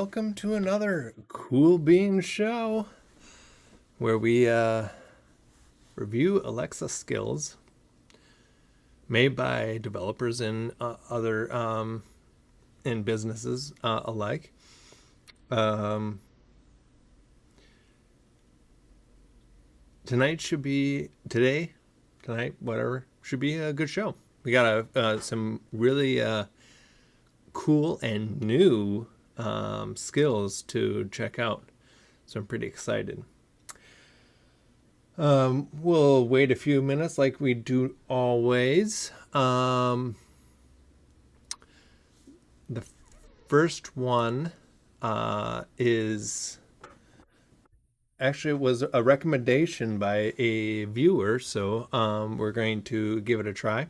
welcome to another Cool Bean show where we review Alexa skills made by developers and other in businesses alike. Tonight, whatever, should be a good show. We got some really cool and new skills to check out. So I'm pretty excited. We'll wait a few minutes like we do always. The first one is actually it was a recommendation by a viewer, so we're going to give it a try.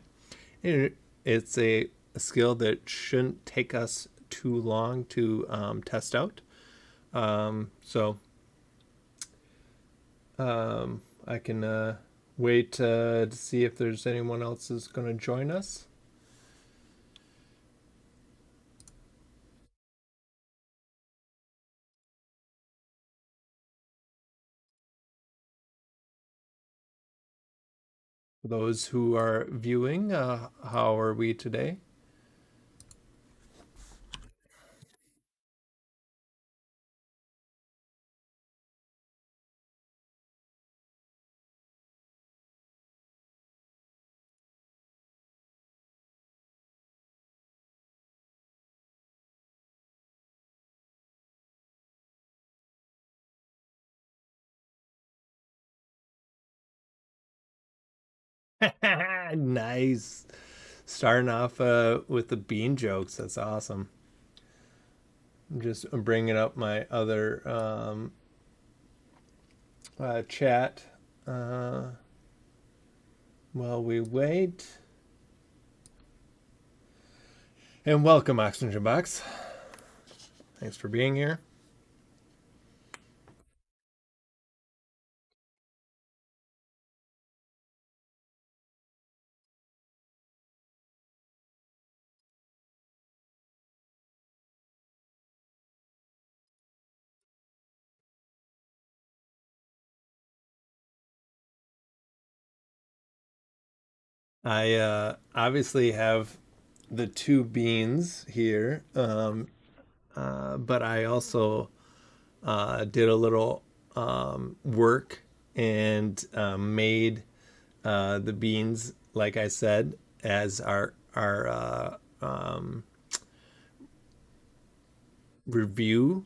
It's a skill that shouldn't take us too long to test out. I can wait to see if there's anyone else is going to join us. For those who are viewing, how are we today? Nice. Starting off with the bean jokes. That's awesome. I'm just bringing up my other chat while we wait. And welcome, Oxygen Box. Thanks for being here. I obviously have the two beans here, but I also did a little work and made the beans, like I said, as our review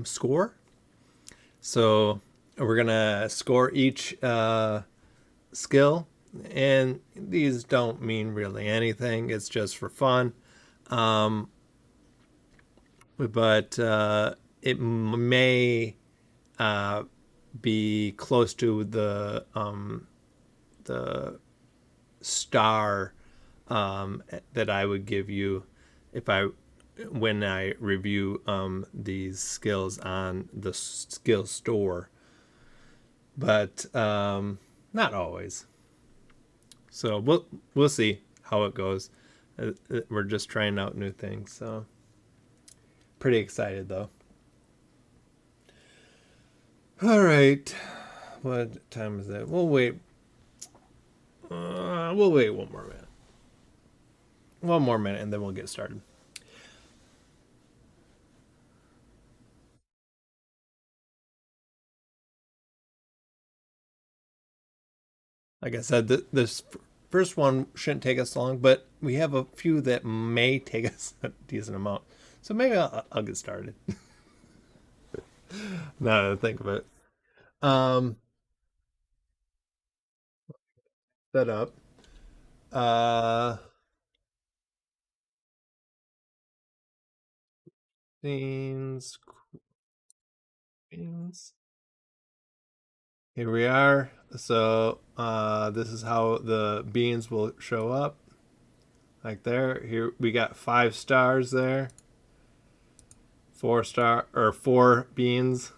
score. So we're gonna score each skill, and these don't mean really anything. It's just for fun. But it may be close to the star that I would give you when I review these skills on the skill store, but not always. So we'll see how it goes. We're just trying out new things, so pretty excited though. All right, what time is it? We'll wait. We'll wait one more minute. One more minute, and then we'll get started. Like I said, this first one shouldn't take us long, but we have a few that may take us a decent amount. So maybe I'll get started. Now that I think of it. Um, Set up. Uh, Scenes. Queens. Here we are. So this is how the beans will show up. Like there. Here we got 5 stars there. 4 beans.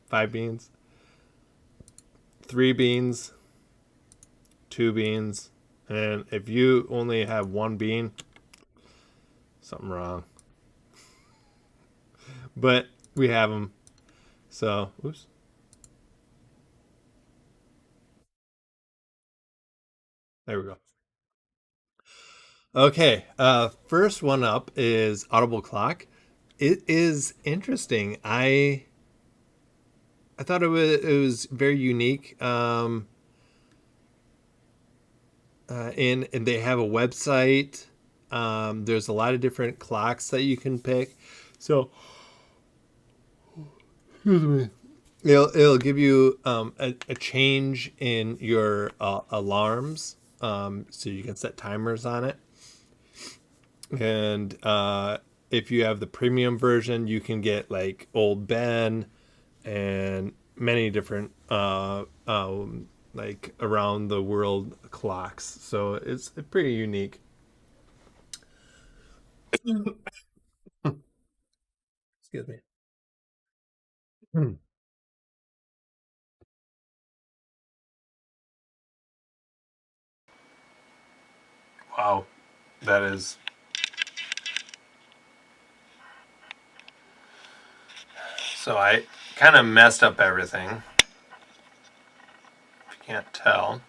5 beans. 3 beans. 2 beans. And if you only have 1 bean, something wrong. but we have them. So, oops. There we go. Okay, first one up is Audible Clock. It is interesting. I thought it was very unique. And they have a website. There's a lot of different clocks that you can pick. So, excuse me. It'll give you a change in your alarms, so you can set timers on it. And if you have the premium version, you can get like Old Ben and many different like around the world clocks. So it's pretty unique. Excuse me. Hmm. Wow, that is. So I kind of messed up everything. If you can't tell.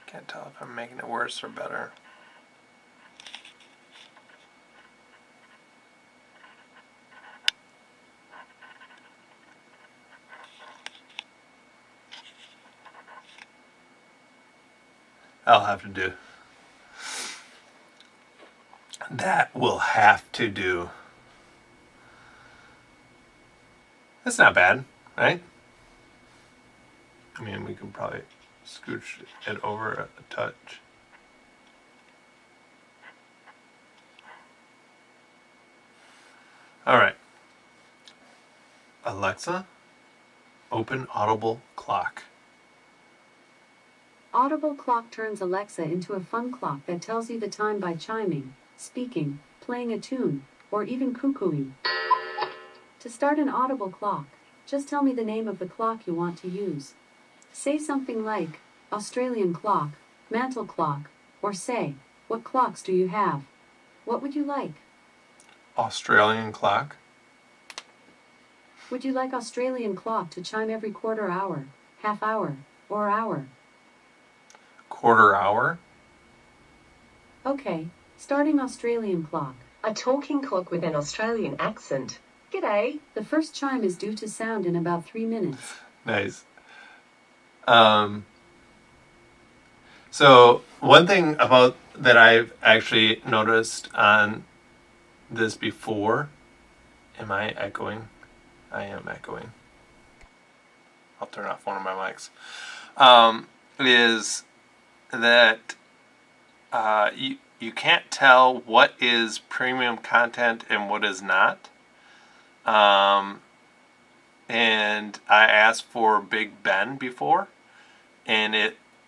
Can't tell if I'm making it worse or better. I'll have to do. That will have to do. That's not bad, right? I mean, we could probably scooch it over a touch. All right. Alexa, open Audible Clock. Audible Clock turns Alexa into a fun clock that tells you the time by chiming, speaking, playing a tune, or even cuckooing. To start an Audible Clock, just tell me the name of the clock you want to use. Say something like, Australian clock, mantle clock, or say, what clocks do you have? What would you like? Australian clock. Would you like Australian clock to chime every quarter hour, half hour, or hour? Quarter hour. Okay, starting Australian clock. A talking clock with an Australian accent. G'day. The first chime is due to sound in about 3 minutes. Nice. So one thing about that I've actually noticed on this before. Am I echoing? I am echoing. I'll turn off one of my mics. Is that you can't tell what is premium content and what is not. And I asked for Big Ben before, and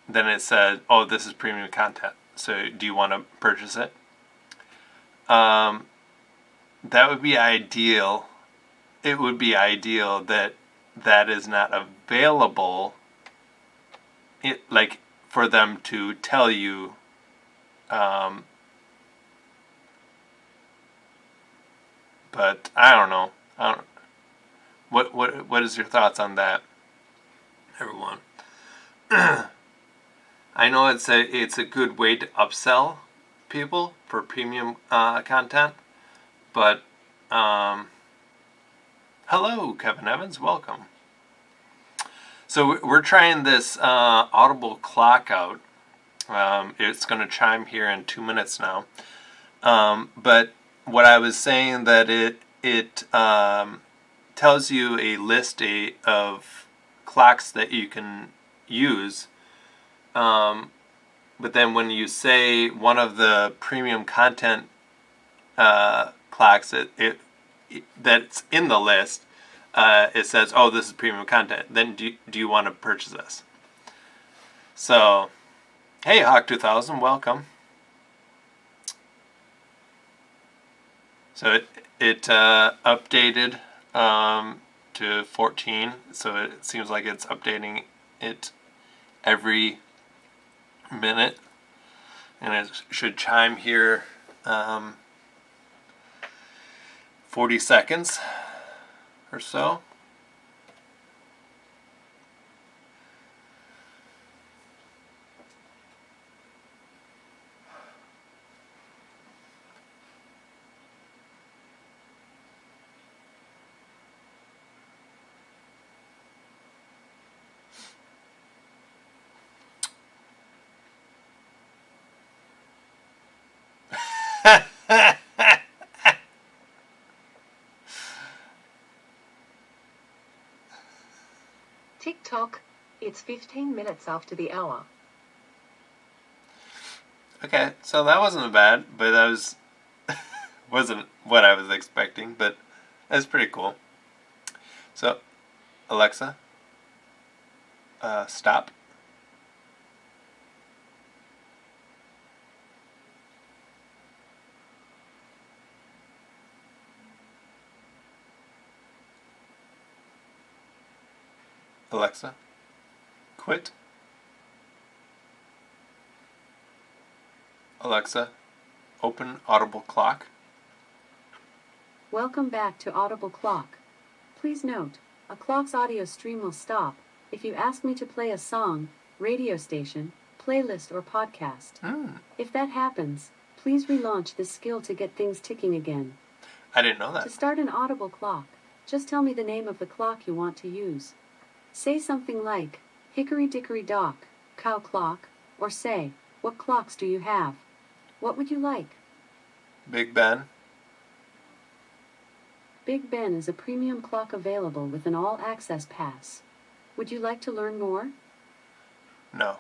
then it said, "Oh, this is premium content. So do you want to purchase it?" That would be ideal. It would be ideal that is not available. Like for them to tell you. But I don't know. What is your thoughts on that, everyone? I know it's a good way to upsell people for premium content, but hello, Kevin Evans, welcome. So we're trying this Audible Clock out. It's going to chime here in 2 minutes now. But what I was saying that it tells you a list of clocks that you can use. but then when you say one of the premium content clocks, that's in the list, it says, "Oh, this is premium content." Then do you want to purchase this? So, hey, Hawk 2000, welcome. So it updated to 14, so it seems like it's updating it every minute, and it should chime here 40 seconds or so. Tick-tock, it's 15 minutes after the hour. Okay, so that wasn't bad, but that wasn't what I was expecting, but that's pretty cool. So, Alexa, stop. Alexa, quit. Alexa, open Audible Clock. Welcome back to Audible Clock. Please note, a clock's audio stream will stop if you ask me to play a song, radio station, playlist, or podcast. If that happens, please relaunch this skill to get things ticking again. I didn't know that. To start an Audible Clock, just tell me the name of the clock you want to use. Say something like, Hickory Dickory Dock, Cow Clock, or say, what clocks do you have? What would you like? Big Ben. Big Ben is a premium clock available with an all-access pass. Would you like to learn more? No.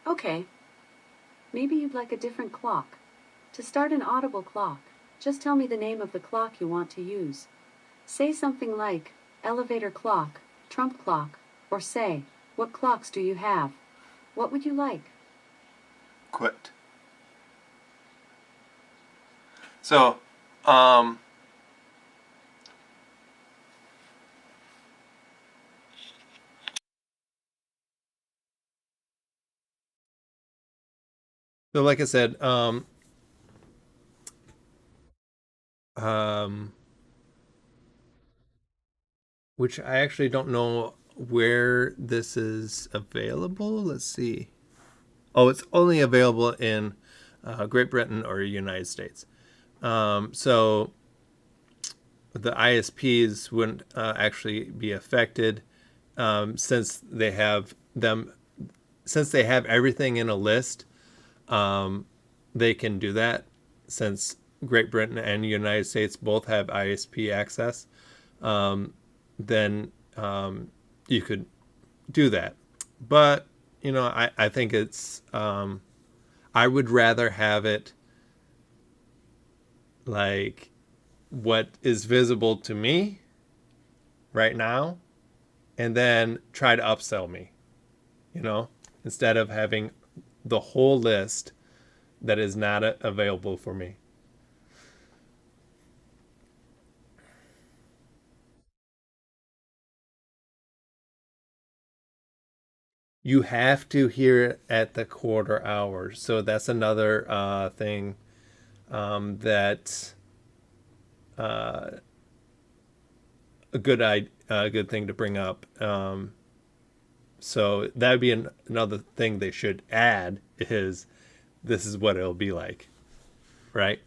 Okay. Maybe you'd like a different clock. To start an Audible Clock, just tell me the name of the clock you want to use. Say something like, elevator clock, trump clock, or say, what clocks do you have? What would you like? Quit. So, so like I said, which I actually don't know where this is available. Let's see. Oh, it's only available in Great Britain or United States. So the ISPs wouldn't actually be affected since they have everything in a list. They can do that since Great Britain and the United States both have ISP access. Then you could do that. But, I think it's, I would rather have it like what is visible to me right now and then try to upsell me, instead of having the whole list that is not available for me. You have to hear it at the quarter hour. So that's another thing that a good thing to bring up. So that would be another thing they should add is this is what it'll be like, right?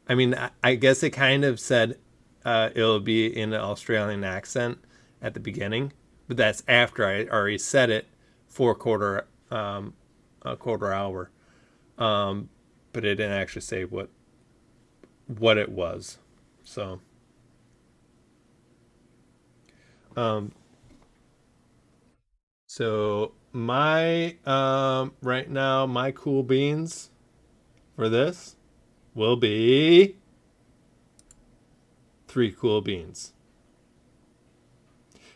I mean, I guess it kind of said it'll be in an Australian accent at the beginning, but that's after I already said it for a quarter hour. But it didn't actually say what it was. So so my right now my cool beans for this will be 3 cool beans.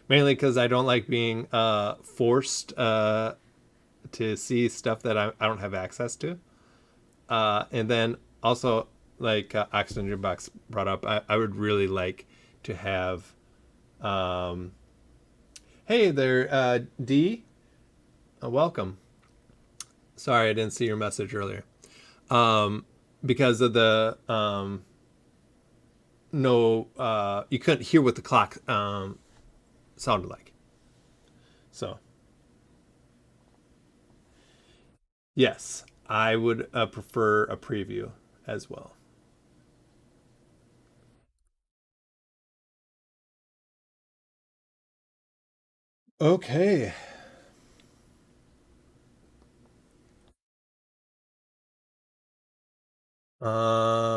Mainly because I don't like being forced to see stuff that I don't have access to. And then also, like Oxygen Box brought up, I would really like to have. Hey there, D. Welcome. Sorry, I didn't see your message earlier. Because of the no, you couldn't hear what the clock sounded like. So yes, I would prefer a preview as well. Okay.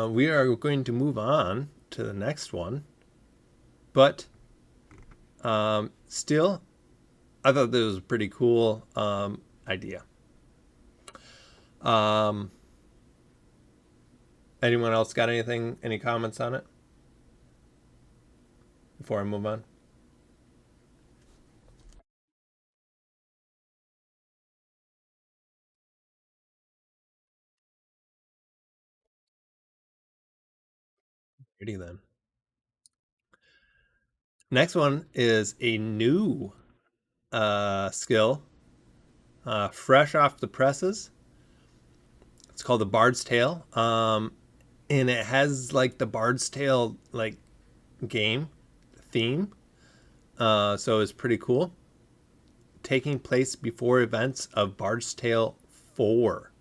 We are going to move on to the next one, but still, I thought this was a pretty cool idea. Um, Anyone else got anything? Any comments on it before I move on? Ready then. Next one is a new skill, fresh off the presses. It's called the Bard's Tale, and it has like the Bard's Tale like game theme, so it's pretty cool. Taking place before events of Bard's Tale 4.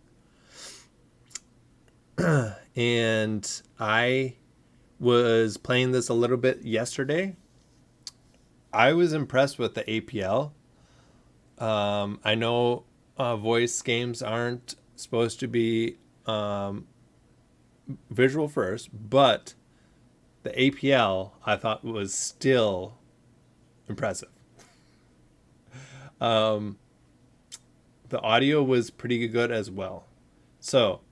And I was playing this a little bit yesterday. I was impressed with the APL. I know voice games aren't supposed to be visual first, but the APL I thought was still impressive. The audio was pretty good as well. So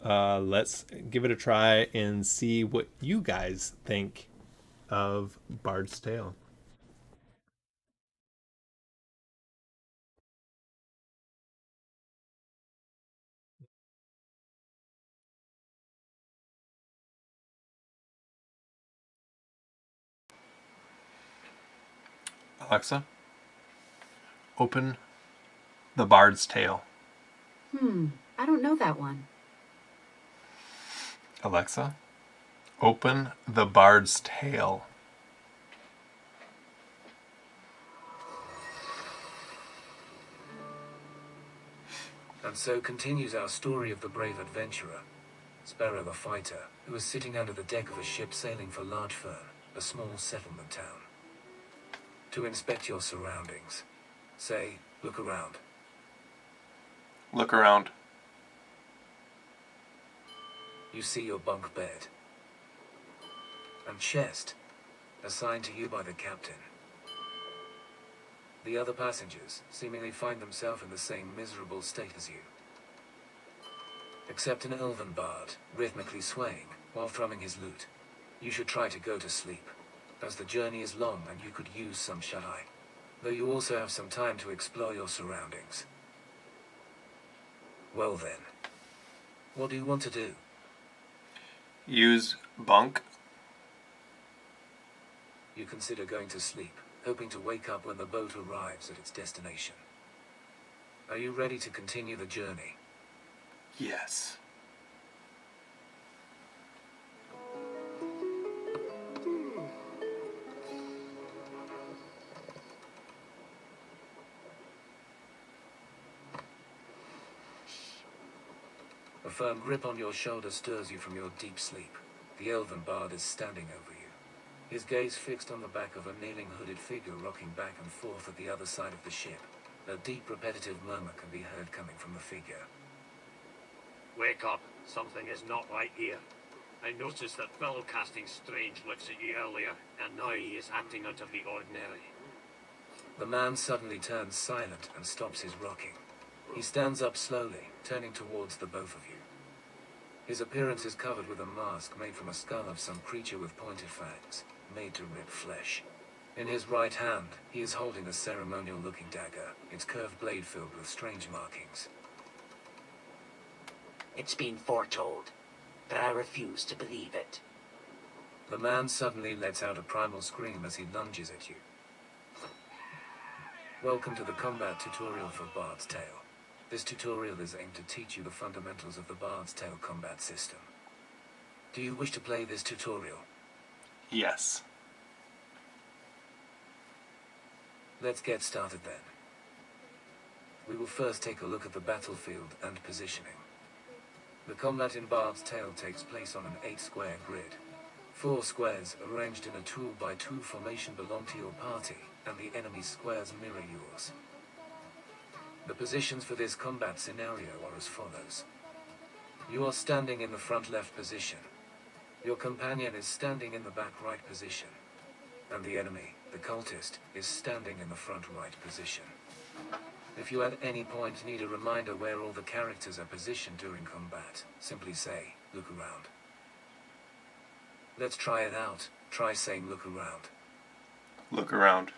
let's give it a try and see what you guys think of Bard's Tale. Alexa, open The Bard's Tale. I don't know that one. Alexa, open The Bard's Tale. And so continues our story of the brave adventurer, Sparrow the fighter, who was sitting under the deck of a ship sailing for Largefern, a small settlement town. To inspect your surroundings, say, look around. Look around. You see your bunk bed and chest, assigned to you by the captain. The other passengers seemingly find themselves in the same miserable state as you. Except an elven bard, rhythmically swaying while thrumming his lute. You should try to go to sleep, as the journey is long and you could use some shut-eye. Though you also have some time to explore your surroundings. Well then, what do you want to do? Use bunk. You consider going to sleep, hoping to wake up when the boat arrives at its destination. Are you ready to continue the journey? Yes. A firm grip on your shoulder stirs you from your deep sleep. The elven bard is standing over you, his gaze fixed on the back of a kneeling hooded figure rocking back and forth at the other side of the ship. A deep repetitive murmur can be heard coming from the figure. Wake up. Something is not right here. I noticed that Phil casting strange looks at you earlier, and now he is acting out of the ordinary. The man suddenly turns silent and stops his rocking. He stands up slowly, turning towards the both of you. His appearance is covered with a mask made from a skull of some creature with pointed fangs, made to rip flesh. In his right hand, he is holding a ceremonial-looking dagger, its curved blade filled with strange markings. It's been foretold, but I refuse to believe it. The man suddenly lets out a primal scream as he lunges at you. Welcome to the combat tutorial for Bard's Tale. This tutorial is aimed to teach you the fundamentals of the Bard's Tale combat system. Do you wish to play this tutorial? Yes. Let's get started then. We will first take a look at the battlefield and positioning. The combat in Bard's Tale takes place on an 8-square grid. 4 squares arranged in a 2x2 formation belong to your party, and the enemy's squares mirror yours. The positions for this combat scenario are as follows. You are standing in the front left position. Your companion is standing in the back right position. And the enemy, the cultist, is standing in the front right position. If you at any point need a reminder where all the characters are positioned during combat, simply say, "Look around." Let's try it out. Try saying "look around." Look around.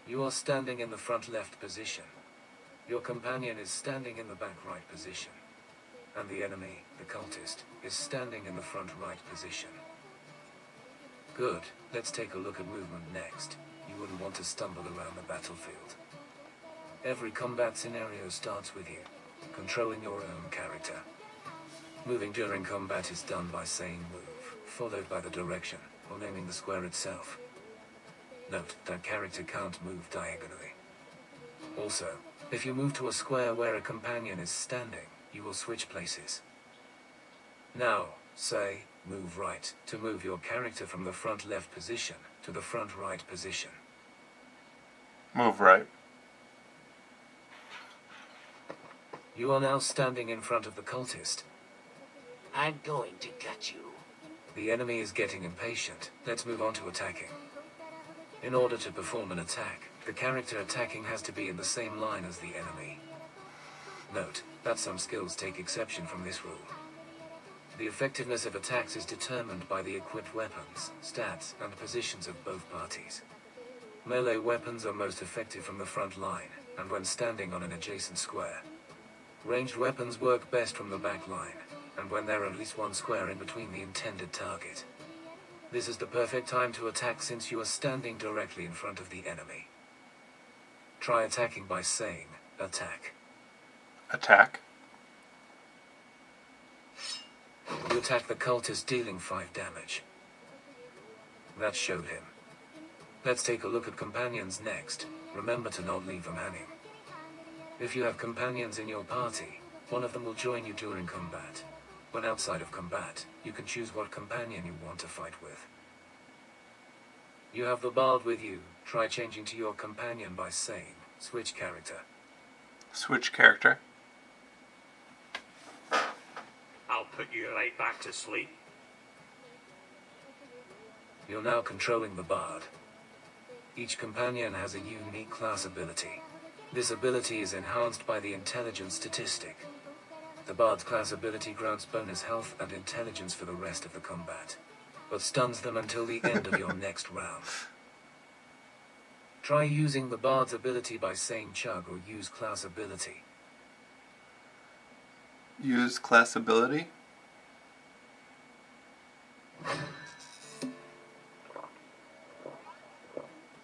You are standing in the front left position. Your companion is standing in the back right position. And the enemy, the cultist, is standing in the front right position. Good. Let's take a look at movement next. You wouldn't want to stumble around the battlefield. Every combat scenario starts with you, controlling your own character. Moving during combat is done by saying "move," followed by the direction, or naming the square itself. Note that character can't move diagonally. Also, if you move to a square where a companion is standing, you will switch places. Now, say, "move right," to move your character from the front left position to the front right position. Move right. You are now standing in front of the cultist. I'm going to gut you. The enemy is getting impatient. Let's move on to attacking. In order to perform an attack, the character attacking has to be in the same line as the enemy. Note that some skills take exception from this rule. The effectiveness of attacks is determined by the equipped weapons, stats, and positions of both parties. Melee weapons are most effective from the front line, and when standing on an adjacent square. Ranged weapons work best from the back line, and when there are at least one square in between the intended target. This is the perfect time to attack since you are standing directly in front of the enemy. Try attacking by saying, "attack." Attack. You attack the cultist, dealing 5 damage. That showed him. Let's take a look at companions next. Remember to not leave them hanging. If you have companions in your party, one of them will join you during combat. When outside of combat, you can choose what companion you want to fight with. You have the bard with you. Try changing to your companion by saying, "switch character." Switch character. I'll put you right back to sleep. You're now controlling the bard. Each companion has a unique class ability. This ability is enhanced by the intelligence statistic. The bard's class ability grants bonus health and intelligence for the rest of the combat, but stuns them until the end of your next round. Try using the bard's ability by saying "chug" or use class ability. Use class ability.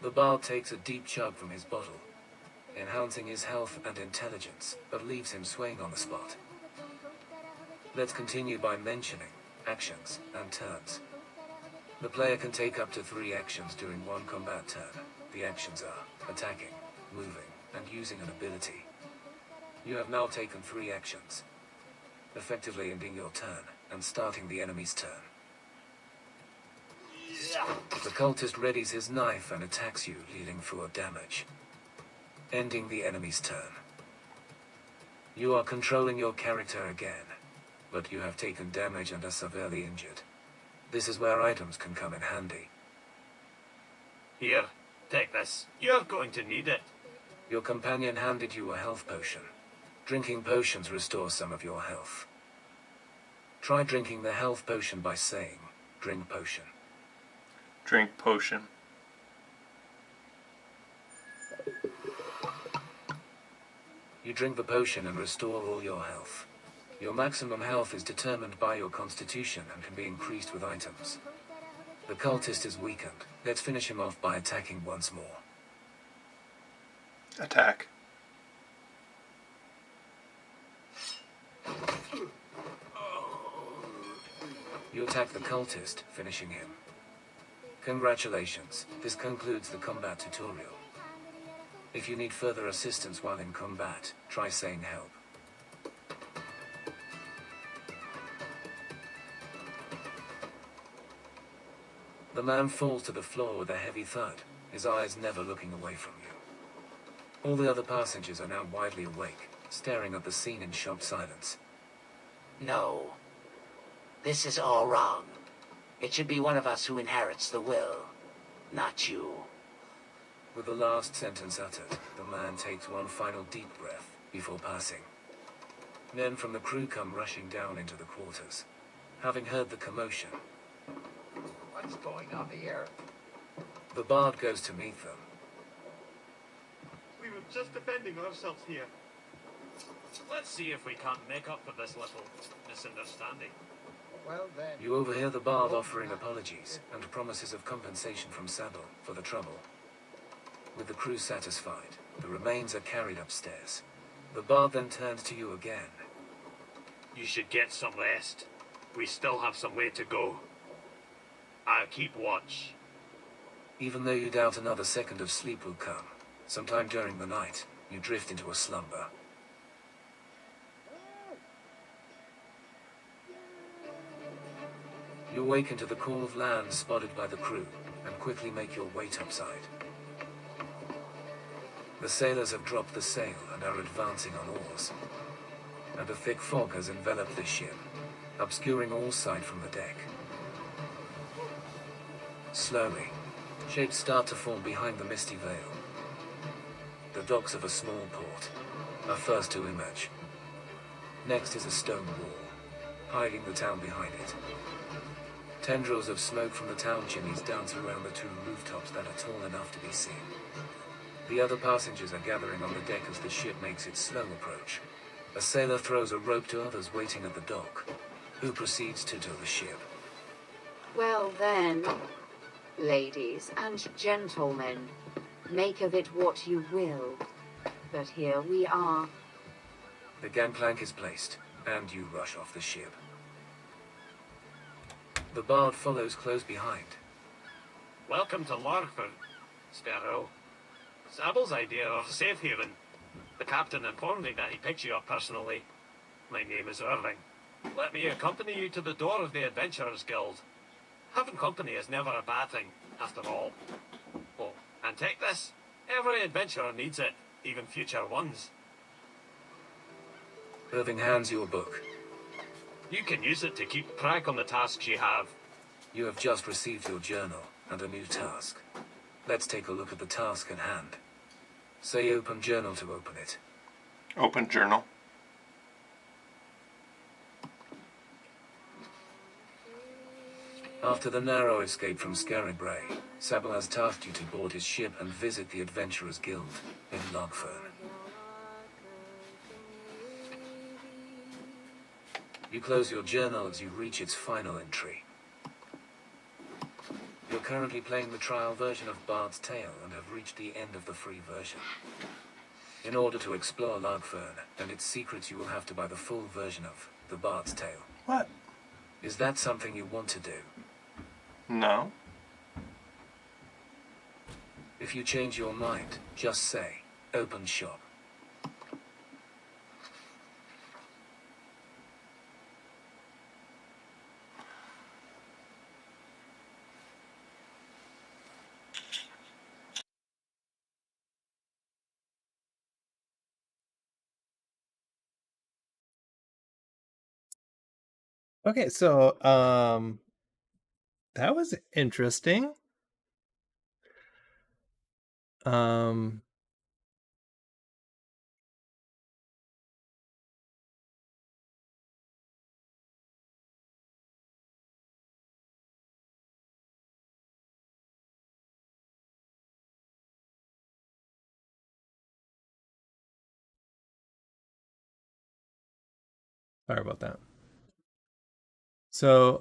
The bard takes a deep chug from his bottle, enhancing his health and intelligence, but leaves him swaying on the spot. Let's continue by mentioning actions and turns. The player can take up to 3 actions during one combat turn. The actions are attacking, moving, and using an ability. You have now taken 3 actions, effectively ending your turn and starting the enemy's turn. The cultist readies his knife and attacks you, dealing 4 damage, ending the enemy's turn. You are controlling your character again, but you have taken damage and are severely injured. This is where items can come in handy. Here, take this. You're going to need it. Your companion handed you a health potion. Drinking potions restores some of your health. Try drinking the health potion by saying, "Drink potion." Drink potion. You drink the potion and restore all your health. Your maximum health is determined by your constitution and can be increased with items. The cultist is weakened. Let's finish him off by attacking once more. Attack. You attack the cultist, finishing him. Congratulations, this concludes the combat tutorial. If you need further assistance while in combat, try saying help. The man falls to the floor with a heavy thud, his eyes never looking away from you. All the other passengers are now widely awake, staring at the scene in shocked silence. No. This is all wrong. It should be one of us who inherits the will, not you. With the last sentence uttered, the man takes one final deep breath before passing. Men from the crew come rushing down into the quarters. Having heard the commotion, What's going on here? the bard goes to meet them. We were just defending ourselves here. Let's see if we can't make up for this little misunderstanding. Well then. You overhear the bard offering apologies and promises of compensation from Sable for the trouble. With the crew satisfied, the remains are carried upstairs. The bard then turns to you again. You should get some rest. We still have some way to go. I'll keep watch. Even though you doubt another second of sleep will come, sometime during the night, you drift into a slumber. You awaken to the call of land spotted by the crew, and quickly make your way topside. The sailors have dropped the sail and are advancing on oars, and a thick fog has enveloped the ship, obscuring all sight from the deck. Slowly, shapes start to form behind the misty veil. The docks of a small port are first to emerge. Next is a stone wall, hiding the town behind it. Tendrils of smoke from the town chimneys dance around the two rooftops that are tall enough to be seen. The other passengers are gathering on the deck as the ship makes its slow approach. A sailor throws a rope to others waiting at the dock, who proceeds to tow the ship. Well then, ladies and gentlemen, make of it what you will. But here we are. The gangplank is placed, and you rush off the ship. The bard follows close behind. Welcome to Larford, Sparrow. Sable's idea of safe haven. The captain informed me that he picked you up personally. My name is Irving. Let me accompany you to the door of the Adventurers Guild. Having company is never a bad thing, after all. Oh, and take this. Every adventurer needs it, even future ones. Irving hands you a book. You can use it to keep track on the tasks you have. You have just received your journal and a new task. Let's take a look at the task at hand. Say open journal to open it. Open journal. After the narrow escape from Scarabray, Sable has tasked you to board his ship and visit the Adventurers Guild in Logfern. You close your journal as you reach its final entry. You're currently playing the trial version of Bard's Tale and have reached the end of the free version. In order to explore Logfern and its secrets, you will have to buy the full version of The Bard's Tale. What? Is that something you want to do? No. If you change your mind, just say, open shop. Okay, so that was interesting. Um, Sorry about that. So,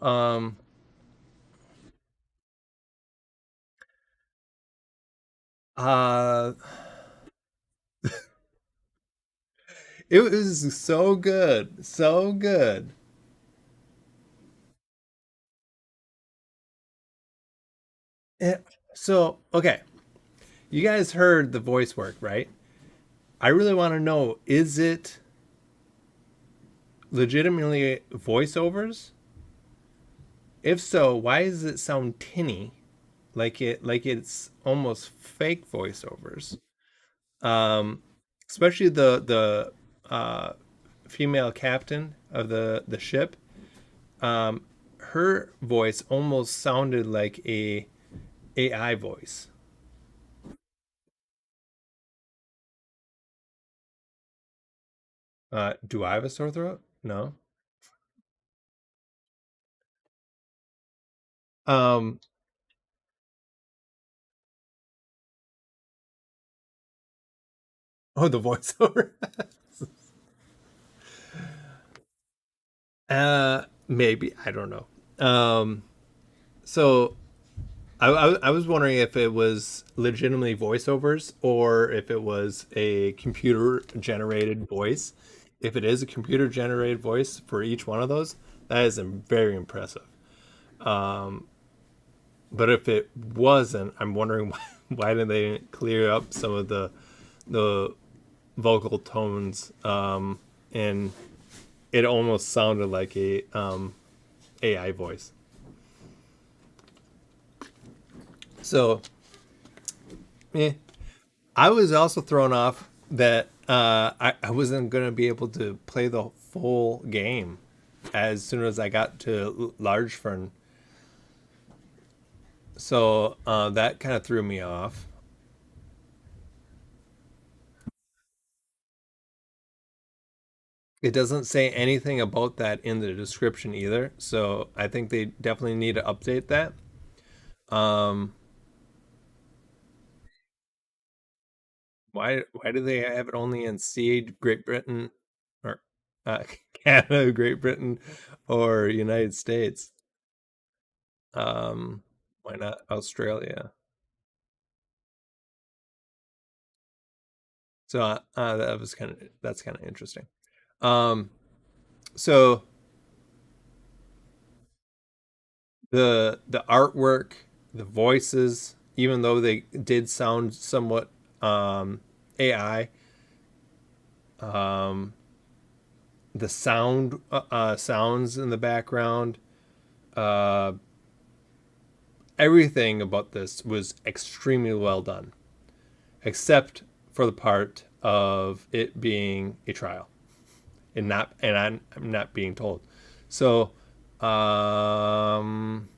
uh, it was so good, so good. Eh, So, okay, you guys heard the voice work, right? I really want to know, is it legitimately voiceovers? If so, why does it sound tinny, like it's almost fake voiceovers? Um, Especially the female captain of the ship. Her voice almost sounded like a AI voice. Do I have a sore throat? No. Um, oh, the voiceover. Maybe I don't know. Um, so I was wondering if it was legitimately voiceovers or if it was a computer generated voice. If it is a computer generated voice for each one of those, that is very impressive. But if it wasn't, I'm wondering why didn't they clear up some of the vocal tones, and it almost sounded like a AI voice. So, eh. I was also thrown off that I wasn't going to be able to play the full game as soon as I got to Large Fern. So that kind of threw me off. It doesn't say anything about that in the description either. So I think they definitely need to update that. Um, why do they have it only in CA Great Britain or uh, Canada, Great Britain, or United States? Why not Australia? So that's kind of interesting. Um, so the artwork, the voices, even though they did sound somewhat AI, um, the sounds in the background, uh, everything about this was extremely well done, except for the part of it being a trial and I'm not being told. So, um,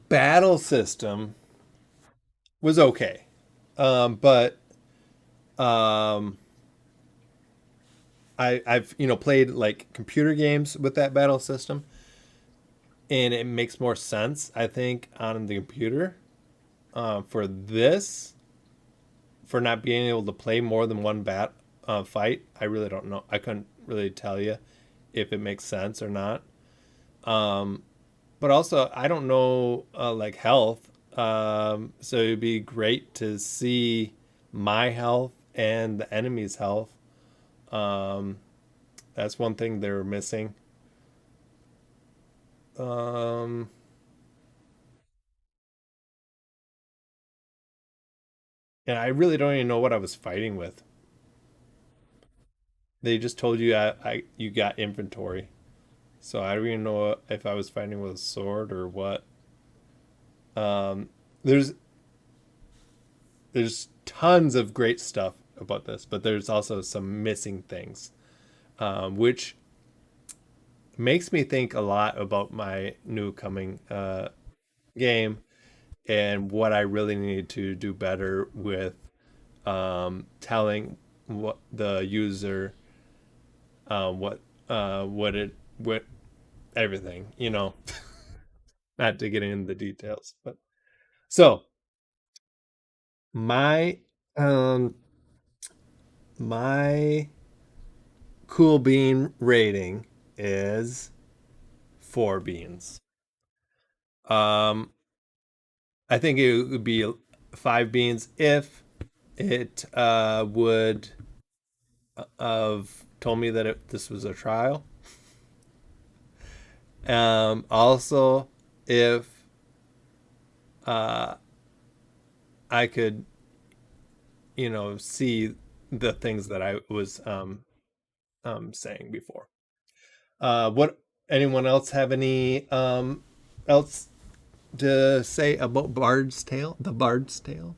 battle system was okay, but um, I've played like computer games with that battle system, and it makes more sense I think on the computer. For this, for not being able to play more than one fight, I really don't know. I couldn't really tell you if it makes sense or not. Um, but also, I don't know like health. So it'd be great to see my health and the enemy's health. Um, that's one thing they're missing. Um, and I really don't even know what I was fighting with. They just told you you got inventory, so I don't even know if I was fighting with a sword or what. Um, there's tons of great stuff about this, but there's also some missing things, which makes me think a lot about my new coming game and what I really need to do better with telling what the user what everything, not to get into the details, but so my um my cool bean rating is 4 beans. um I think it would be 5 beans if it would have told me that this was a trial. Also, if uh, I could, see the things that I was saying before. What anyone else have any else to say about Bard's Tale? The Bard's Tale.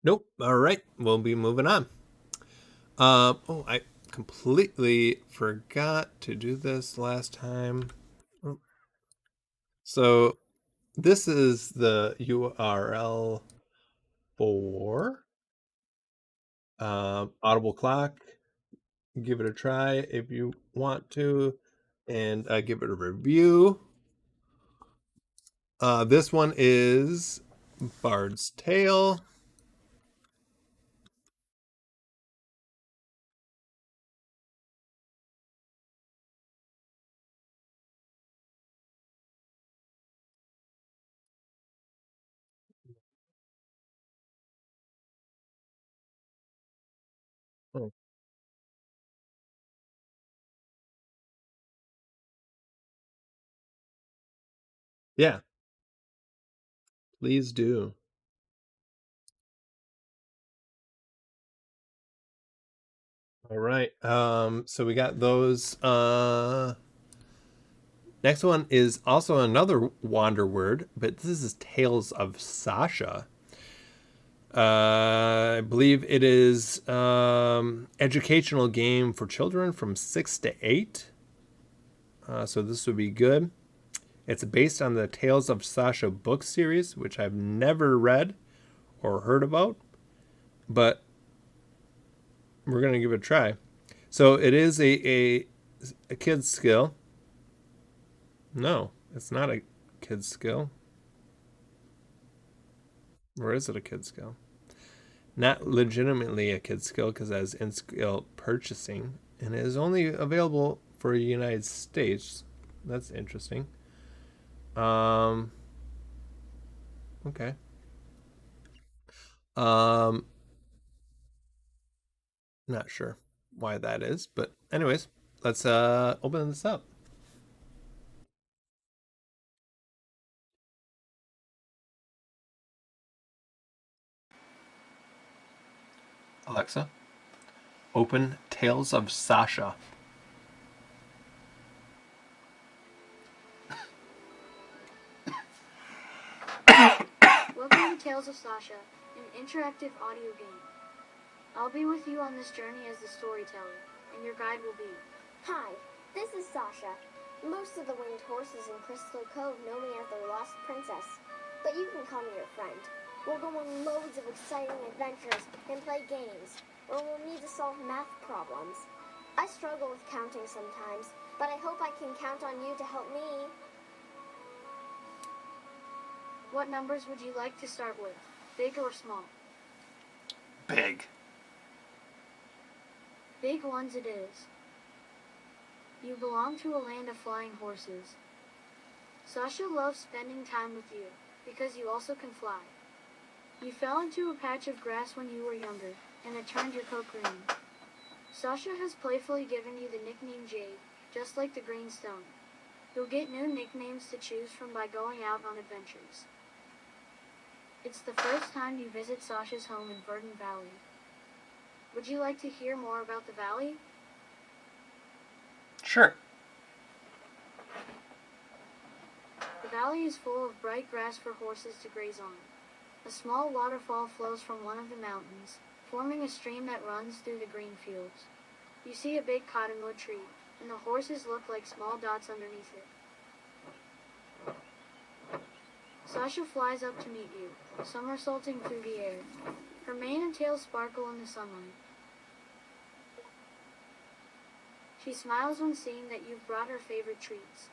Nope. All right, we'll be moving on. Oh, I completely forgot to do this last time. Oh. So this is the URL for Audible Clock. Give it a try if you want to, and give it a review. This one is Bard's Tale. Oh, yeah, please do. All right. So we got those. Next one is also another Wander word, but this is Tales of Sasha. I believe it is educational game for children from 6 to 8. So this would be good. It's based on the Tales of Sasha book series, which I've never read or heard about, but we're gonna give it a try. So it is a kid's skill. No, it's not a kid's skill. Or is it a kid's skill? Not legitimately a kid's skill because it has in-skill purchasing and it is only available for the United States. That's interesting. Okay. Um, Not sure why that is, but anyways, let's open this up. Alexa, open Tales of Sasha. Welcome to Tales of Sasha, an interactive audio game. I'll be with you on this journey as the storyteller, and your guide will be... Hi, this is Sasha. Most of the winged horses in Crystal Cove know me as their lost princess, but you can call me your friend. We'll go on loads of exciting adventures and play games, or we'll need to solve math problems. I struggle with counting sometimes, but I hope I can count on you to help me. What numbers would you like to start with, big or small? Big. Big ones it is. You belong to a land of flying horses. Sasha loves spending time with you, because you also can fly. You fell into a patch of grass when you were younger, and it turned your coat green. Sasha has playfully given you the nickname Jade, just like the green stone. You'll get new nicknames to choose from by going out on adventures. It's the first time you visit Sasha's home in Verdant Valley. Would you like to hear more about the valley? Sure. The valley is full of bright grass for horses to graze on. A small waterfall flows from one of the mountains, forming a stream that runs through the green fields. You see a big cottonwood tree, and the horses look like small dots underneath it. Sasha flies up to meet you, somersaulting through the air. Her mane and tail sparkle in the sunlight. She smiles when seeing that you've brought her favorite treats.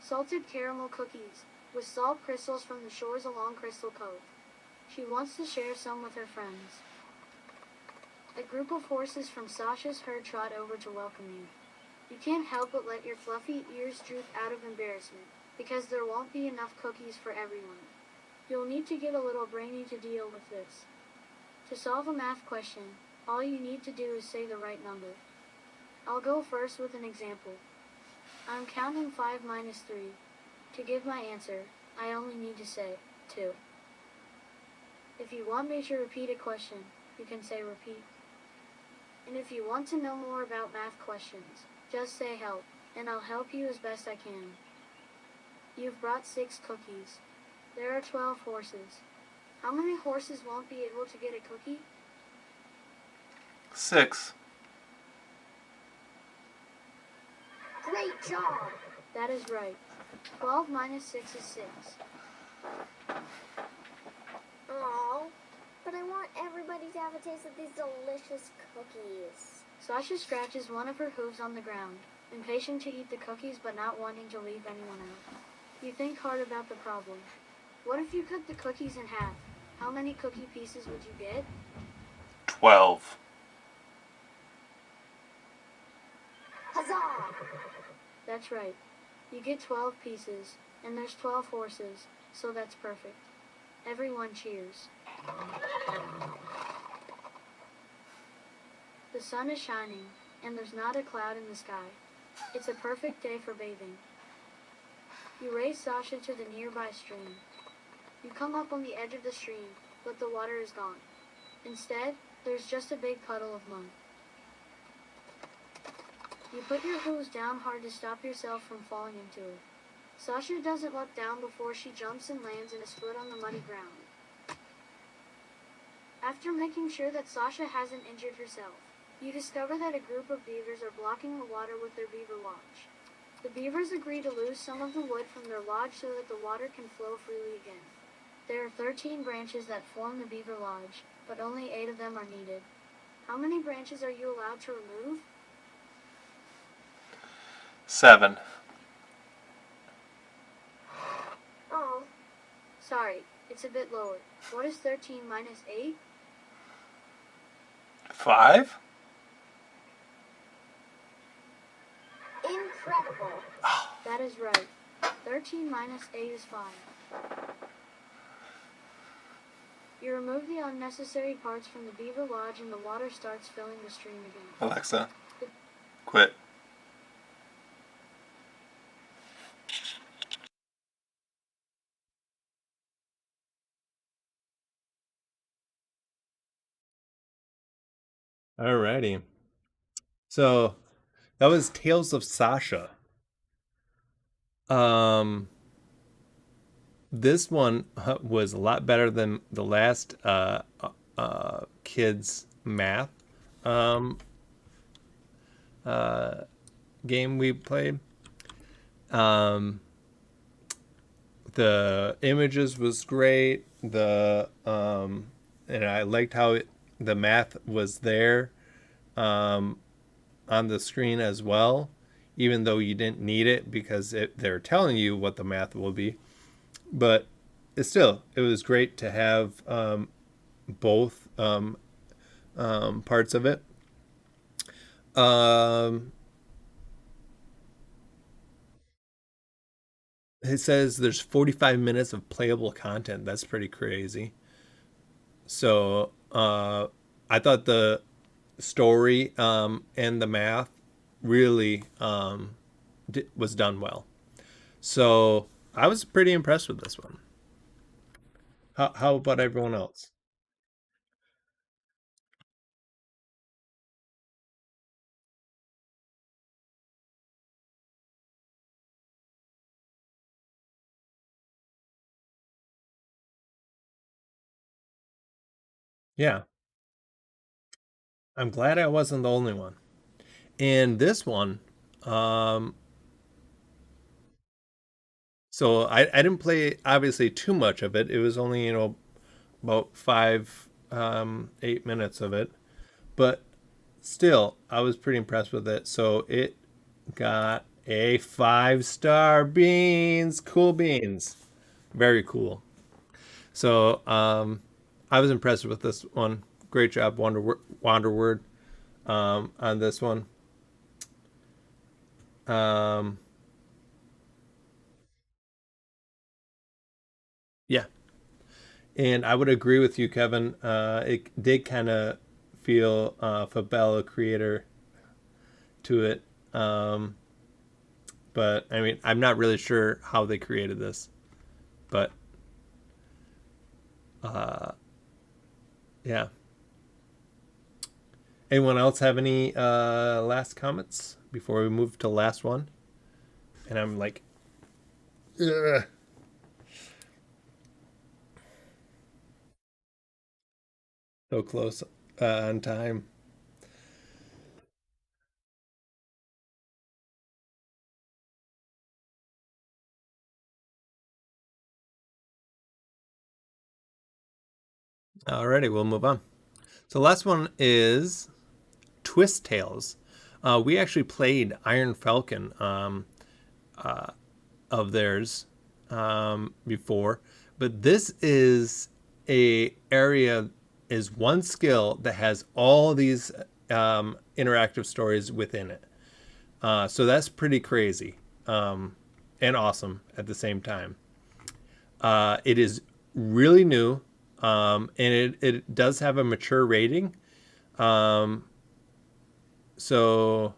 Salted caramel cookies, with salt crystals from the shores along Crystal Cove. She wants to share some with her friends. A group of horses from Sasha's herd trot over to welcome you. You can't help but let your fluffy ears droop out of embarrassment, because there won't be enough cookies for everyone. You'll need to get a little brainy to deal with this. To solve a math question, all you need to do is say the right number. I'll go first with an example. I'm counting 5 minus 3. To give my answer, I only need to say 2. If you want me to repeat a question, you can say repeat. And if you want to know more about math questions, just say help, and I'll help you as best I can. You've brought 6 cookies. There are 12 horses. How many horses won't be able to get a cookie? 6. Great job! That is right. 12 minus 6 is 6. Oh, but I want everybody to have a taste of these delicious cookies. Sasha scratches one of her hooves on the ground, impatient to eat the cookies but not wanting to leave anyone out. You think hard about the problem. What if you cut the cookies in half? How many cookie pieces would you get? 12. Huzzah! That's right. You get 12 pieces, and there's 12 horses, so that's perfect. Everyone cheers. The sun is shining, and there's not a cloud in the sky. It's a perfect day for bathing. You race Sasha to the nearby stream. You come up on the edge of the stream, but the water is gone. Instead, there's just a big puddle of mud. You put your hooves down hard to stop yourself from falling into it. Sasha doesn't look down before she jumps and lands in his foot on the muddy ground. After making sure that Sasha hasn't injured herself, you discover that a group of beavers are blocking the water with their beaver lodge. The beavers agree to lose some of the wood from their lodge so that the water can flow freely again. There are 13 branches that form the beaver lodge, but only 8 of them are needed. How many branches are you allowed to remove? 7. Oh, Sorry, it's a bit lower. What is 13 minus 8? 5? incredible! That is right. 13 minus 8 is 5. You remove the unnecessary parts from the beaver lodge and the water starts filling the stream again. Alexa, quit. Alrighty. So that was Tales of Sasha. This one was a lot better than the last kids math game we played. The images was great. And I liked how the math was there on the screen as well, even though you didn't need it because they're telling you what the math will be. But it was great to have both parts of it. It says there's 45 minutes of playable content. That's pretty crazy. So I thought the story and the math really was done well. So I was pretty impressed with this one. How about everyone else? Yeah, I'm glad I wasn't the only one. And this one, um, so I didn't play obviously too much of it. It was only about 8 minutes of it, but still I was pretty impressed with it. So it got a 5-star beans, cool beans, very cool. So I was impressed with this one. Great job, Wanderword, on this one. Um, yeah, and I would agree with you, Kevin. It did kind of feel Fabella creator to it, but I mean, I'm not really sure how they created this, but yeah. Anyone else have any last comments before we move to last one? And I'm like, ugh. So close on time. Alrighty, we'll move on. So last one is Twist Tales. We actually played Iron Falcon of theirs before, but this is one skill that has all these interactive stories within it. So that's pretty crazy and awesome at the same time. It is really new, and it does have a mature rating. So,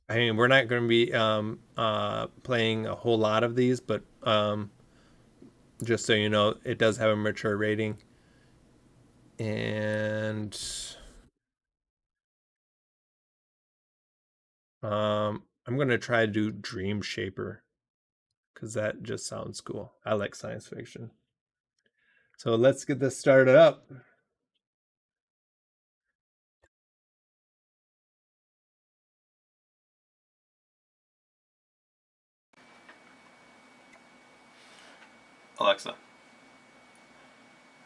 I mean, we're not going to be playing a whole lot of these, but just so you know, it does have a mature rating. And I'm going to try to do Dream Shaper because that just sounds cool. I like science fiction. So let's get this started up. Alexa,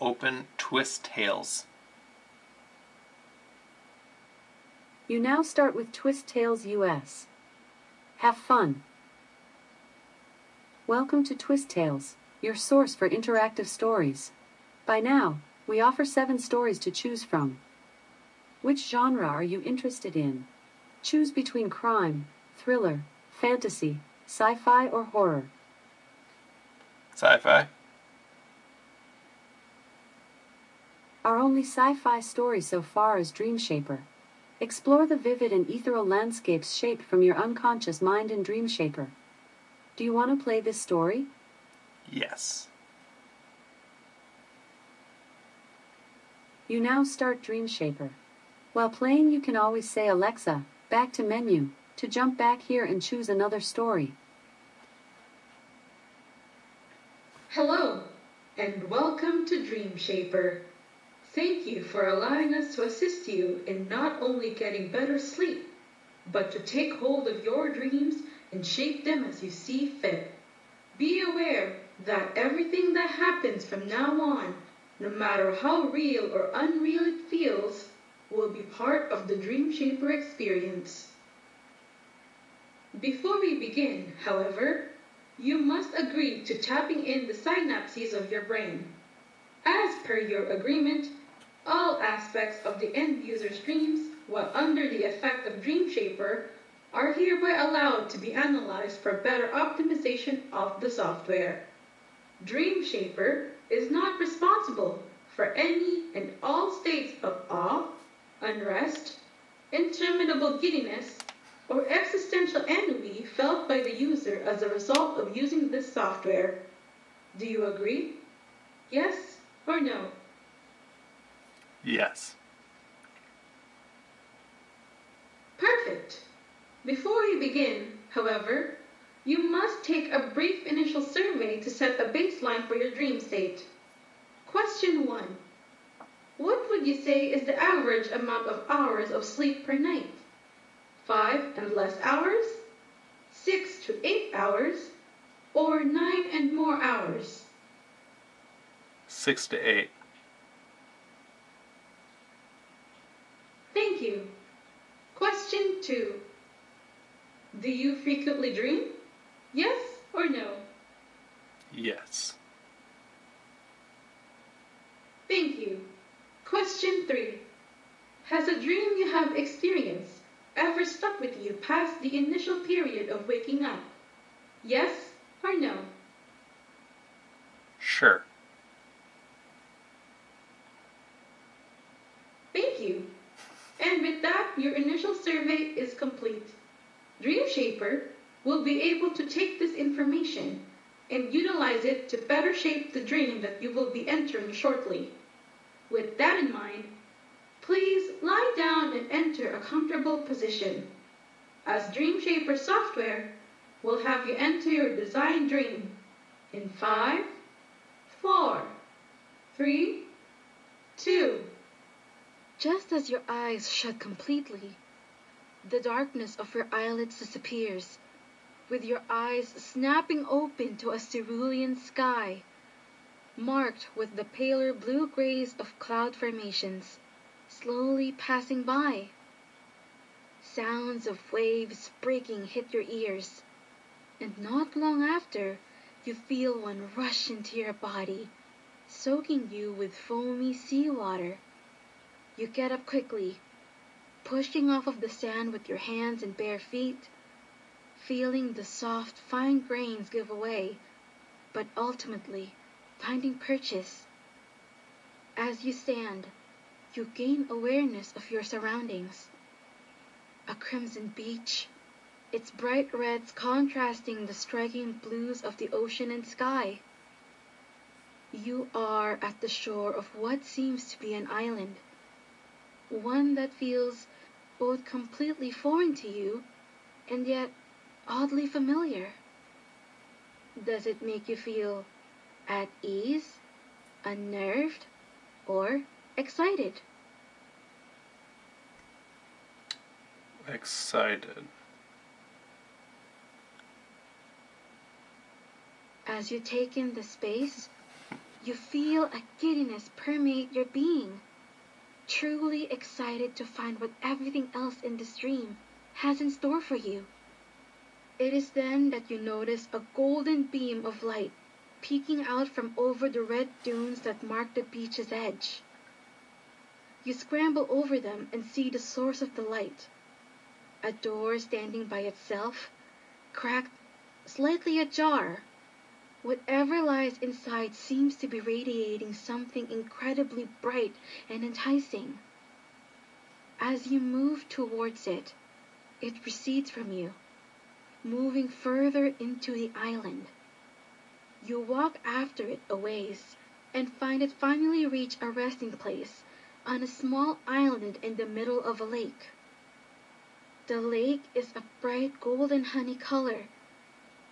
open Twist Tales. You now start with Twist Tales US. Have fun. Welcome to Twist Tales, your source for interactive stories. By now, we offer 7 stories to choose from. Which genre are you interested in? Choose between crime, thriller, fantasy, sci-fi, or horror. Sci-fi. Our only sci-fi story so far is Dream Shaper. Explore the vivid and ethereal landscapes shaped from your unconscious mind in Dream Shaper. Do you want to play this story? Yes. You now start Dream Shaper. While playing, you can always say, Alexa, back to menu, to jump back here and choose another story. Hello, and welcome to Dream Shaper. Thank you for allowing us to assist you in not only getting better sleep, but to take hold of your dreams and shape them as you see fit. Be aware that everything that happens from now on, no matter how real or unreal it feels, will be part of the Dream Shaper experience. Before we begin, however, you must agree to tapping in the synapses of your brain. As per your agreement, all aspects of the end user's dreams, while under the effect of Dream Shaper, are hereby allowed to be analyzed for better optimization of the software. Dream Shaper is not responsible for any and all states of awe, unrest, interminable giddiness, or existential ennui felt by the user as a result of using this software. Do you agree? Yes or no? Yes. Perfect. Before we begin, however, you must take a brief initial survey to set a baseline for your dream state. Question 1. What would you say is the average amount of hours of sleep per night? 5 and less hours? 6 to 8 hours? Or 9 and more hours? 6 to 8. Thank you. Question 2. Do you frequently dream? Yes or no? Yes. Thank you. Question 3. Has a dream you have experienced ever stuck with you past the initial period of waking up? Yes or no? Sure. Thank you. And with that, your initial survey is complete. Dream Shaper will be able to take this information and utilize it to better shape the dream that you will be entering shortly. With that in mind, please lie down and enter a comfortable position, as Dream Shaper software will have you enter your designed dream in 5, 4, 3, 2. Just as your eyes shut completely, the darkness of your eyelids disappears, with your eyes snapping open to a cerulean sky, marked with the paler blue-grays of cloud formations, slowly passing by. Sounds of waves breaking hit your ears, and not long after, you feel one rush into your body, soaking you with foamy seawater. You get up quickly, pushing off of the sand with your hands and bare feet, feeling the soft, fine grains give way, but ultimately finding purchase. As you stand, you gain awareness of your surroundings. A crimson beach, its bright reds contrasting the striking blues of the ocean and sky. You are at the shore of what seems to be an island, one that feels both completely foreign to you and yet oddly familiar. Does it make you feel at ease, unnerved, or excited? Excited. As you take in the space, you feel a giddiness permeate your being, truly excited to find what everything else in this dream has in store for you. It is then that you notice a golden beam of light peeking out from over the red dunes that mark the beach's edge. You scramble over them and see the source of the light. A door standing by itself, cracked, slightly ajar. Whatever lies inside seems to be radiating something incredibly bright and enticing. As you move towards it, it recedes from you, moving further into the island. You walk after it a ways and find it finally reach a resting place on a small island in the middle of a lake. The lake is a bright golden honey color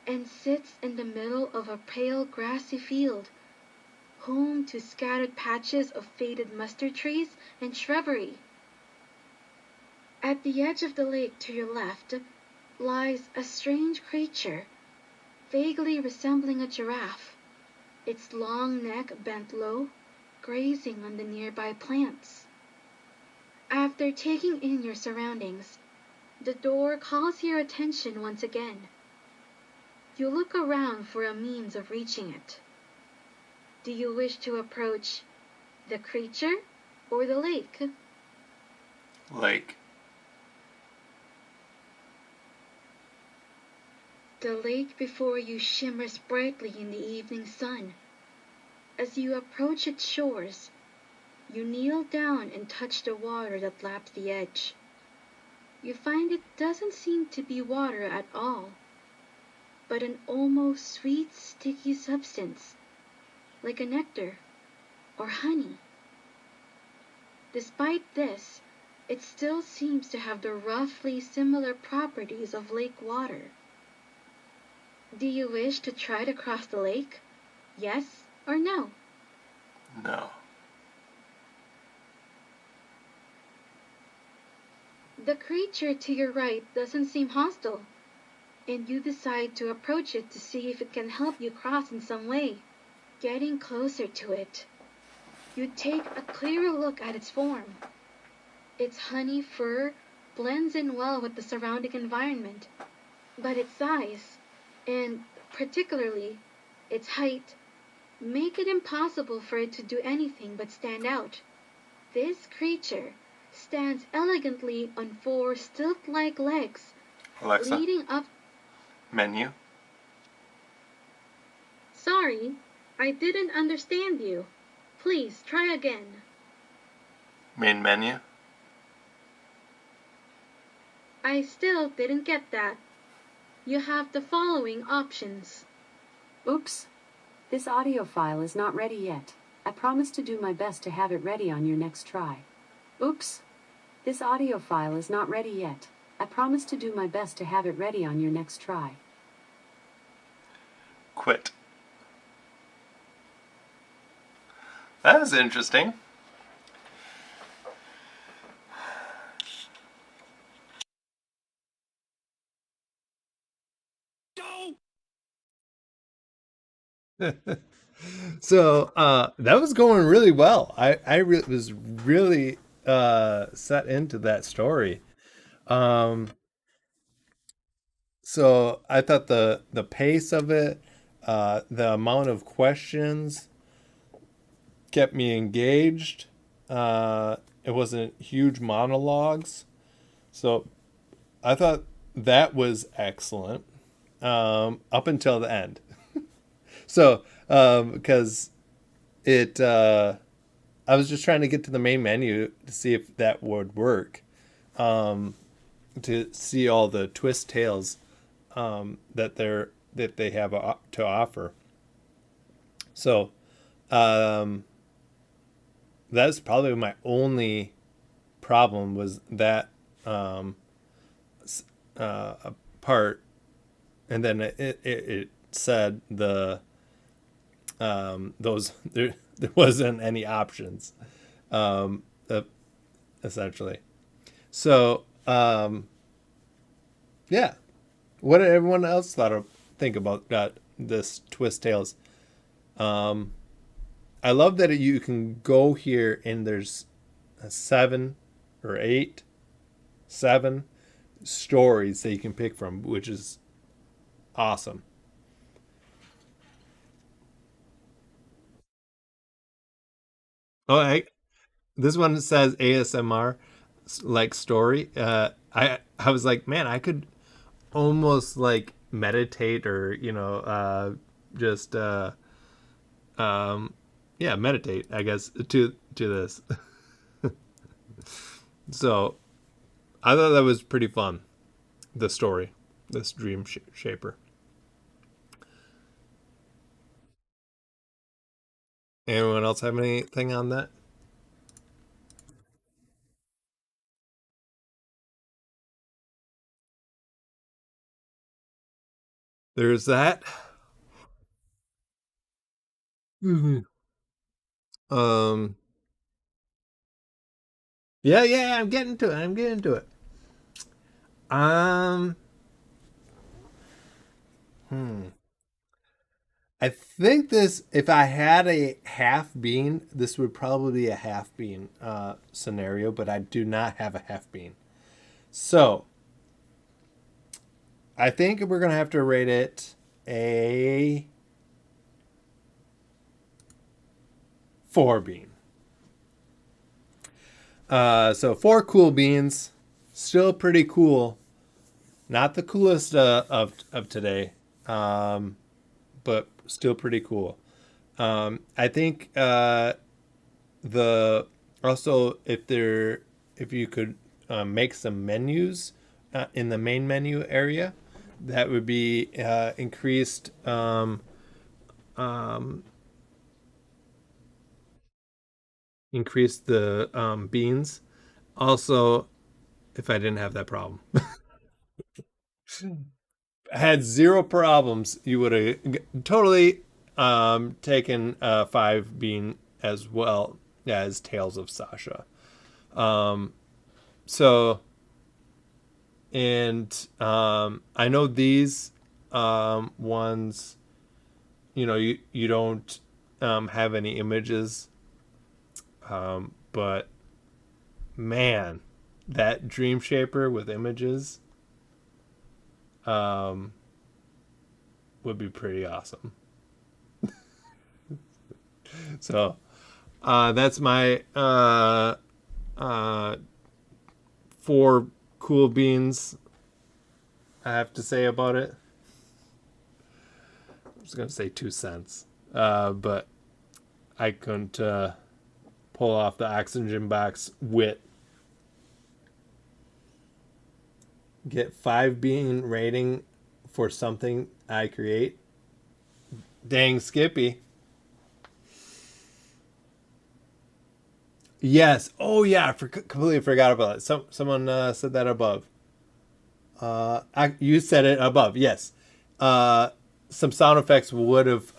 and sits in the middle of a pale grassy field, home to scattered patches of faded mustard trees and shrubbery. At the edge of the lake to your left lies a strange creature, vaguely resembling a giraffe, its long neck bent low, grazing on the nearby plants. After taking in your surroundings, the door calls your attention once again. You look around for a means of reaching it. Do you wish to approach the creature or the lake? Lake. The lake before you shimmers brightly in the evening sun. As you approach its shores, you kneel down and touch the water that laps the edge. you find it doesn't seem to be water at all, but an almost sweet, sticky substance, like a nectar or honey. Despite this, it still seems to have the roughly similar properties of lake water. Do you wish to try to cross the lake? Yes or no? No. The creature to your right doesn't seem hostile, and you decide to approach it to see if it can help you cross in some way. Getting closer to it, you take a clearer look at its form. Its honey fur blends in well with the surrounding environment, but its size, and particularly its height, make it impossible for it to do anything but stand out. This creature stands elegantly on four stilt-like legs, Alexa, leading up. menu. Sorry, I didn't understand you. Please try again. Main menu. I still didn't get that. You have the following options. Oops. This audio file is not ready yet. I promise to do my best to have it ready on your next try. Oops. This audio file is not ready yet. I promise to do my best to have it ready on your next try. Quit. That was interesting. So that was going really well. I was really set into that story. So I thought the pace of it, the amount of questions kept me engaged. It wasn't huge monologues. So I thought that was excellent up until the end. So because I was just trying to get to the main menu to see if that would work, to see all the twist tales that they have to offer. So that's probably my only problem, was that part, and then it said those there wasn't any options, essentially. So yeah, what did everyone else think about this twist tales? I love that you can go here and there's 7 or 7 stories that you can pick from, which is awesome. Oh, this one says ASMR like story. I was like, man, I could almost like meditate, or just yeah, meditate, I guess, to this. So I thought that was pretty fun, the story, this dream shaper. Anyone else have anything on that? There's that. Mhm. um yeah, I'm getting to it. um hmm I think this, if I had a half bean, this would probably be a half bean scenario, but I do not have a half bean. So I think we're going to have to rate it a 4 bean. So 4 cool beans. Still pretty cool. Not the coolest of today, but still pretty cool. I think the also, if you could make some menus in the main menu area. That would be increased increase the beans. Also, if I didn't have that problem, had zero problems, you would have totally taken 5 bean as well as Tales of Sasha. So, and I know these ones, you don't have any images, but man, that Dream Shaper with images would be pretty awesome. So that's my 4 cool beans I have to say about it. I was gonna say 2 cents, but I couldn't pull off the oxygen box wit. Get 5 bean rating for something I create. Dang, Skippy. Yes. Oh yeah, I completely forgot about it. Someone said that above. You said it above. Yes. Some sound effects would have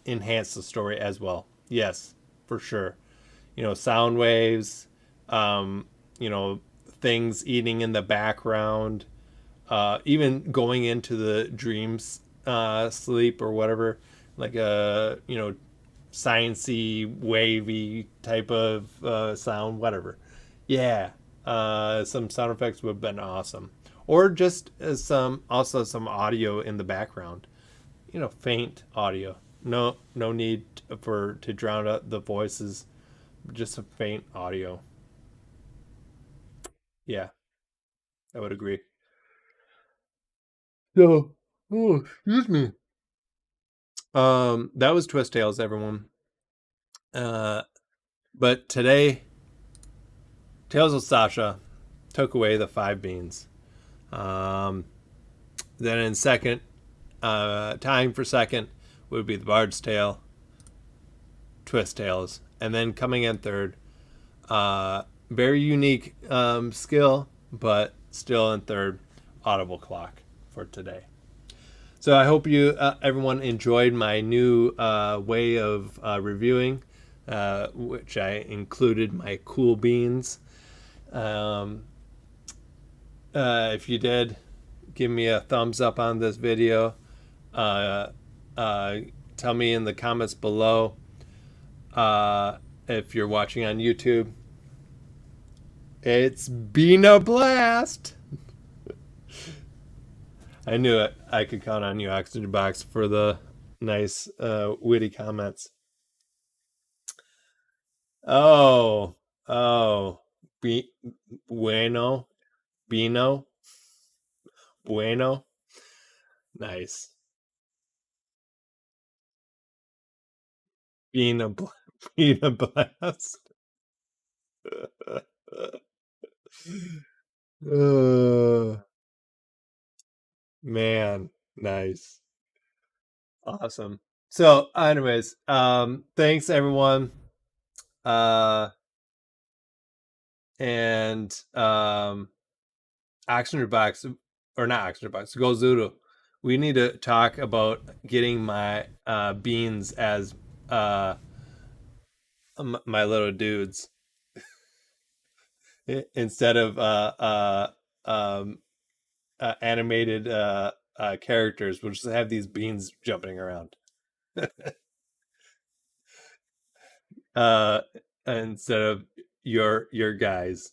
enhanced the story as well. Yes, for sure. Sound waves. Things eating in the background. Even going into the dreams sleep or whatever, like a sciencey wavy type of sound, whatever. Yeah, some sound effects would have been awesome, or just some audio in the background. Faint audio. No need to drown out the voices. Just some faint audio. Yeah, I would agree. So, oh, excuse me. That was Twist Tales, everyone. But today, Tales of Sasha took away the 5 beans. Then in second, tying for second would be the Bard's Tale, Twist Tales, and then coming in third, very unique skill, but still in third, Audible Clock for today. So I hope you, everyone, enjoyed my new way of reviewing, which I included my cool beans. If you did, give me a thumbs up on this video. Tell me in the comments below if you're watching on YouTube. It's been a blast. I knew it. I could count on you, Oxygen Box, for the nice, witty comments. Oh, bueno, Bino, bueno, nice. Being a being a blast. Man, nice, awesome. So, anyways, thanks everyone, and Oxygen Box, or not Oxygen Box, Go Zulu. We need to talk about getting my beans as my little dudes instead of animated characters. We'll just have these beans jumping around instead of your guys.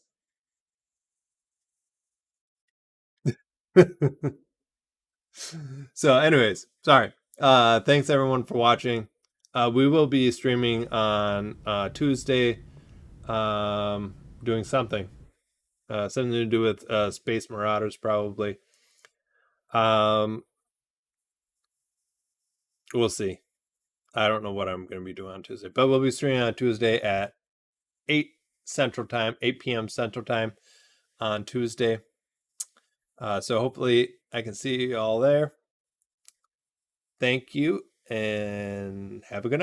So, anyways, sorry. Thanks everyone for watching. We will be streaming on Tuesday, doing something to do with Space Marauders, probably. We'll see. I don't know what I'm going to be doing on Tuesday, but we'll be streaming on Tuesday at 8 Central Time, 8 p.m. Central Time. on Tuesday. So hopefully I can see you all there. Thank you and have a good night.